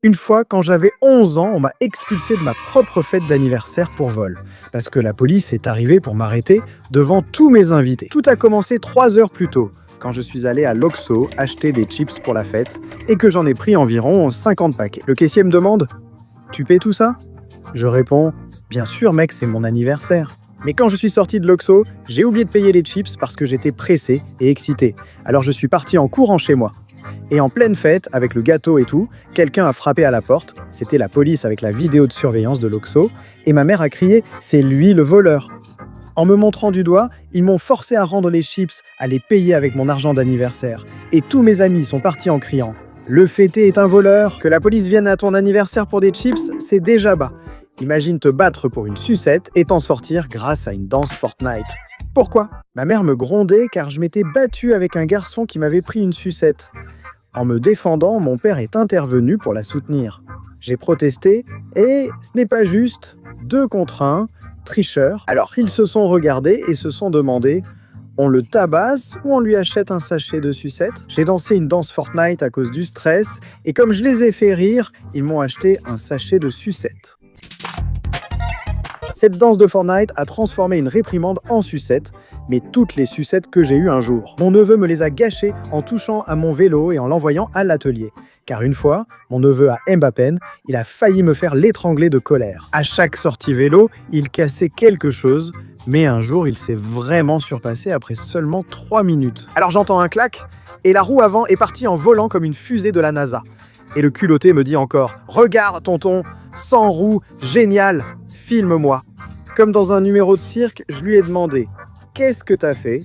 Une fois, quand j'avais 11 ans, on m'a expulsé de ma propre fête d'anniversaire pour vol. Parce que la police est arrivée pour m'arrêter devant tous mes invités. Tout a commencé 3 heures plus tôt, quand je suis allé à l'Oxxo acheter des chips pour la fête et que j'en ai pris environ 50 paquets. Le caissier me demande « Tu paies tout ça ?» Je réponds « Bien sûr mec, c'est mon anniversaire ». Mais quand je suis sorti de l'Oxxo, j'ai oublié de payer les chips parce que j'étais pressé et excité. Alors je suis parti en courant chez moi. Et en pleine fête, avec le gâteau et tout, quelqu'un a frappé à la porte. C'était la police avec la vidéo de surveillance de l'Oxxo. Et ma mère a crié « C'est lui le voleur !» En me montrant du doigt, ils m'ont forcé à rendre les chips, à les payer avec mon argent d'anniversaire. Et tous mes amis sont partis en criant « Le fêté est un voleur ! Que la police vienne à ton anniversaire pour des chips, c'est déjà bas. Imagine te battre pour une sucette et t'en sortir grâce à une danse Fortnite. » Pourquoi ? Ma mère me grondait car je m'étais battu avec un garçon qui m'avait pris une sucette. En me défendant, mon père est intervenu pour la soutenir. J'ai protesté et ce n'est pas juste, 2 contre 1, tricheur. Alors ils se sont regardés et se sont demandé « On le tabasse ou on lui achète un sachet de sucette ?» J'ai dansé une danse Fortnite à cause du stress et comme je les ai fait rire, ils m'ont acheté un sachet de sucette. Cette danse de Fortnite a transformé une réprimande en sucette, mais toutes les sucettes que j'ai eues un jour. Mon neveu me les a gâchées en touchant à mon vélo et en l'envoyant à l'atelier. Car une fois, mon neveu a Mbappé, il a failli me faire l'étrangler de colère. À chaque sortie vélo, il cassait quelque chose, mais un jour, il s'est vraiment surpassé après seulement 3 minutes. Alors j'entends un clac, et la roue avant est partie en volant comme une fusée de la NASA. Et le culotté me dit encore « Regarde, tonton, sans roue, génial, filme-moi ». Comme dans un numéro de cirque, je lui ai demandé « Qu'est-ce que t'as fait ?»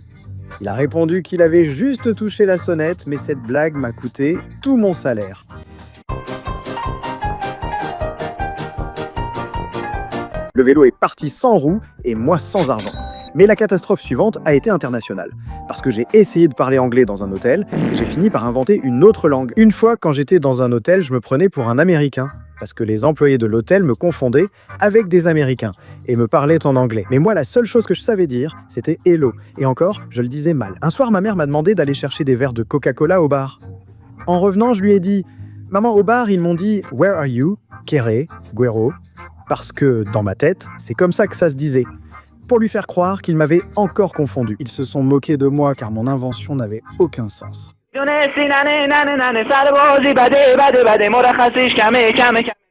Il a répondu qu'il avait juste touché la sonnette, mais cette blague m'a coûté tout mon salaire. Le vélo est parti sans roue et moi sans argent. Mais la catastrophe suivante a été internationale. Parce que j'ai essayé de parler anglais dans un hôtel et j'ai fini par inventer une autre langue. Une fois, quand j'étais dans un hôtel, je me prenais pour un Américain. Parce que les employés de l'hôtel me confondaient avec des Américains et me parlaient en anglais. Mais moi, la seule chose que je savais dire, c'était « hello ». Et encore, je le disais mal. Un soir, ma mère m'a demandé d'aller chercher des verres de Coca-Cola au bar. En revenant, je lui ai dit « Maman, au bar, ils m'ont dit « Where are you ?» Kéré, Guero. Parce que, dans ma tête, c'est comme ça que ça se disait. Pour lui faire croire qu'il m'avait encore confondu. Ils se sont moqués de moi car mon invention n'avait aucun sens.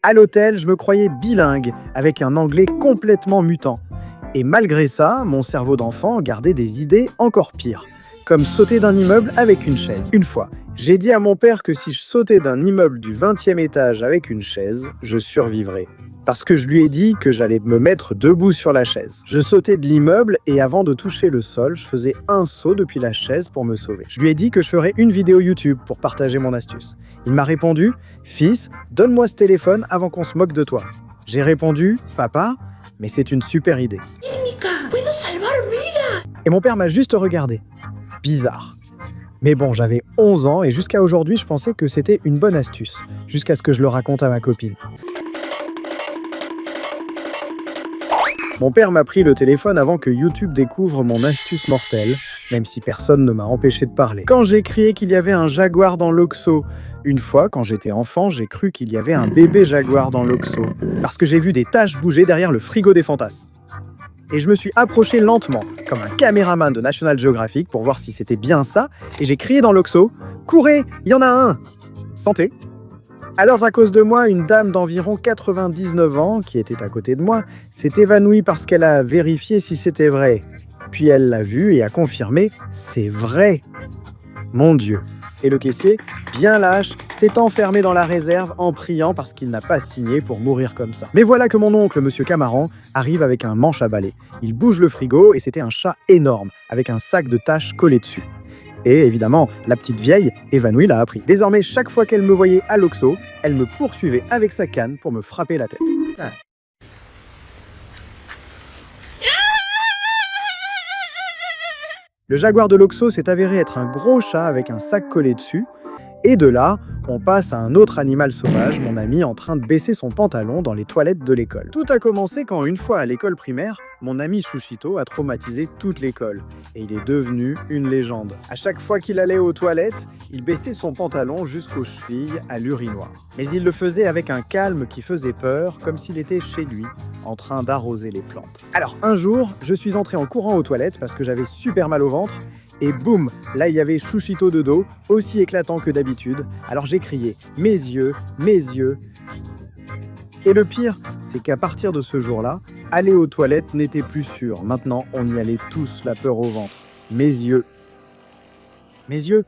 À l'hôtel, je me croyais bilingue, avec un anglais complètement mutant. Et malgré ça, mon cerveau d'enfant gardait des idées encore pires. Comme sauter d'un immeuble avec une chaise. Une fois, j'ai dit à mon père que si je sautais d'un immeuble du 20e étage avec une chaise, je survivrais. Parce que je lui ai dit que j'allais me mettre debout sur la chaise. Je sautais de l'immeuble et avant de toucher le sol, je faisais un saut depuis la chaise pour me sauver. Je lui ai dit que je ferais une vidéo YouTube pour partager mon astuce. Il m'a répondu « Fils, donne-moi ce téléphone avant qu'on se moque de toi ». J'ai répondu « Papa, mais c'est une super idée ». Et mon père m'a juste regardé. Bizarre. Mais bon, j'avais 11 ans et jusqu'à aujourd'hui, je pensais que c'était une bonne astuce. Jusqu'à ce que je le raconte à ma copine. Mon père m'a pris le téléphone avant que YouTube découvre mon astuce mortelle, même si personne ne m'a empêché de parler. Quand j'ai crié qu'il y avait un jaguar dans l'Oxxo, une fois, quand j'étais enfant, j'ai cru qu'il y avait un bébé jaguar dans l'Oxxo, parce que j'ai vu des taches bouger derrière le frigo des fantasmes. Et je me suis approché lentement, comme un caméraman de National Geographic, pour voir si c'était bien ça, et j'ai crié dans l'Oxxo « Courez, il y en a un !» Santé. Alors à cause de moi, une dame d'environ 99 ans, qui était à côté de moi, s'est évanouie parce qu'elle a vérifié si c'était vrai. Puis elle l'a vu et a confirmé « C'est vrai !» Mon Dieu. Et le caissier, bien lâche, s'est enfermé dans la réserve en priant parce qu'il n'a pas signé pour mourir comme ça. Mais voilà que mon oncle, Monsieur Camaran, arrive avec un manche à balai. Il bouge le frigo et c'était un chat énorme, avec un sac de tâches collé dessus. Et évidemment, la petite vieille, évanouie, l'a appris. Désormais, chaque fois qu'elle me voyait à l'Oxxo, elle me poursuivait avec sa canne pour me frapper la tête. Le jaguar de l'Oxxo s'est avéré être un gros chat avec un sac collé dessus. Et de là, on passe à un autre animal sauvage, mon ami en train de baisser son pantalon dans les toilettes de l'école. Tout a commencé quand, une fois à l'école primaire, mon ami Chouchito a traumatisé toute l'école et il est devenu une légende. À chaque fois qu'il allait aux toilettes, il baissait son pantalon jusqu'aux chevilles à l'urinoir. Mais il le faisait avec un calme qui faisait peur, comme s'il était chez lui, en train d'arroser les plantes. Alors un jour, je suis entré en courant aux toilettes parce que j'avais super mal au ventre et boum, là il y avait Chouchito de dos, aussi éclatant que d'habitude. Alors j'ai crié « Mes yeux, mes yeux !» Et le pire, c'est qu'à partir de ce jour-là, aller aux toilettes n'était plus sûr. Maintenant, on y allait tous, la peur au ventre. Mes yeux. Mes yeux.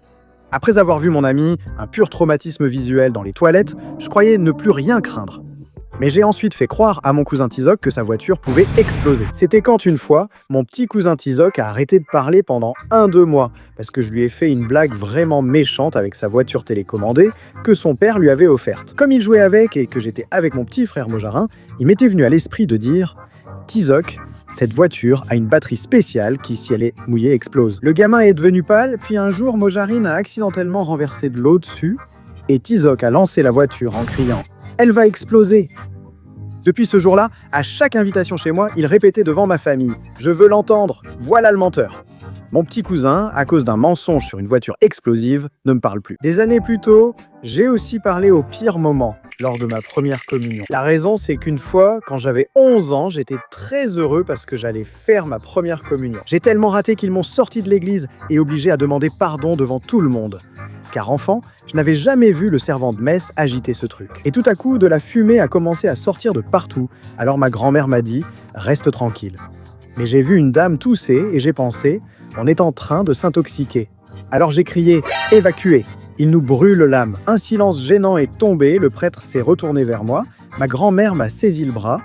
Après avoir vu mon ami, un pur traumatisme visuel dans les toilettes, je croyais ne plus rien craindre. Mais j'ai ensuite fait croire à mon cousin Tizoc que sa voiture pouvait exploser. C'était quand une fois, mon petit cousin Tizoc a arrêté de parler pendant 1-2 mois parce que je lui ai fait une blague vraiment méchante avec sa voiture télécommandée que son père lui avait offerte. Comme il jouait avec et que j'étais avec mon petit frère Mojarin, il m'était venu à l'esprit de dire « Tizoc, cette voiture a une batterie spéciale qui, si elle est mouillée, explose. » Le gamin est devenu pâle, puis un jour, Mojarine a accidentellement renversé de l'eau dessus et Tizoc a lancé la voiture en criant « Elle va exploser !» Depuis ce jour-là, à chaque invitation chez moi, il répétait devant ma famille « Je veux l'entendre, voilà le menteur !» Mon petit cousin, à cause d'un mensonge sur une voiture explosive, ne me parle plus. Des années plus tôt, j'ai aussi parlé au pire moment, lors de ma première communion. La raison, c'est qu'une fois, quand j'avais 11 ans, j'étais très heureux parce que j'allais faire ma première communion. J'ai tellement raté qu'ils m'ont sorti de l'église et obligé à demander pardon devant tout le monde. Car enfant, je n'avais jamais vu le servant de messe agiter ce truc. Et tout à coup, de la fumée a commencé à sortir de partout, alors ma grand-mère m'a dit « Reste tranquille ». Mais j'ai vu une dame tousser et j'ai pensé « On est en train de s'intoxiquer ». Alors j'ai crié « Évacuez !» Il nous brûle l'âme. Un silence gênant est tombé, le prêtre s'est retourné vers moi, ma grand-mère m'a saisi le bras,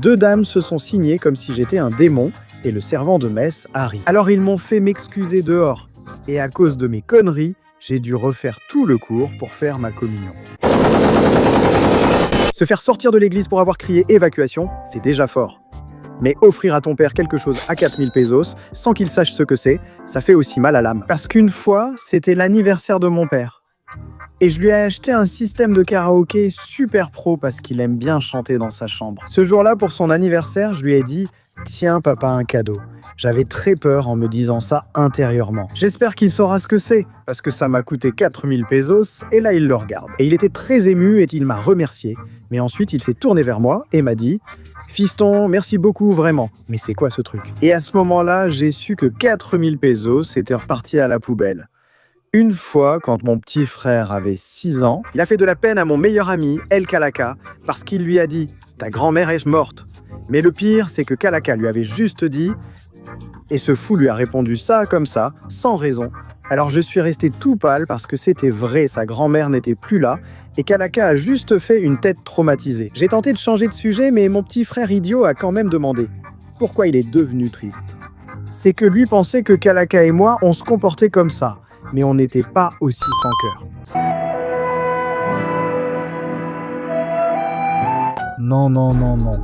2 dames se sont signées comme si j'étais un démon et le servant de messe a ri. Alors ils m'ont fait m'excuser dehors. Et à cause de mes conneries, j'ai dû refaire tout le cours pour faire ma communion. Se faire sortir de l'église pour avoir crié « Évacuation », c'est déjà fort. Mais offrir à ton père quelque chose à 4000 pesos, sans qu'il sache ce que c'est, ça fait aussi mal à l'âme. Parce qu'une fois, c'était l'anniversaire de mon père. Et je lui ai acheté un système de karaoké super pro parce qu'il aime bien chanter dans sa chambre. Ce jour-là, pour son anniversaire, je lui ai dit « Tiens papa, un cadeau ». J'avais très peur en me disant ça intérieurement. J'espère qu'il saura ce que c'est, parce que ça m'a coûté 4000 pesos, et là il le regarde. Et il était très ému et il m'a remercié. Mais ensuite il s'est tourné vers moi et m'a dit « Fiston, merci beaucoup, vraiment. Mais c'est quoi ce truc ?» Et à ce moment-là, j'ai su que 4000 pesos étaient repartis à la poubelle. Une fois, quand mon petit frère avait 6 ans, il a fait de la peine à mon meilleur ami, El Kalaka, parce qu'il lui a dit « Ta grand-mère est morte ». Mais le pire, c'est que Kalaka lui avait juste dit « Et ce fou lui a répondu ça comme ça, sans raison. Alors je suis resté tout pâle parce que c'était vrai, sa grand-mère n'était plus là, et Kalaka a juste fait une tête traumatisée. J'ai tenté de changer de sujet, mais mon petit frère idiot a quand même demandé pourquoi il est devenu triste. C'est que lui pensait que Kalaka et moi, on se comportait comme ça, mais on n'était pas aussi sans cœur. Non, non, non, non.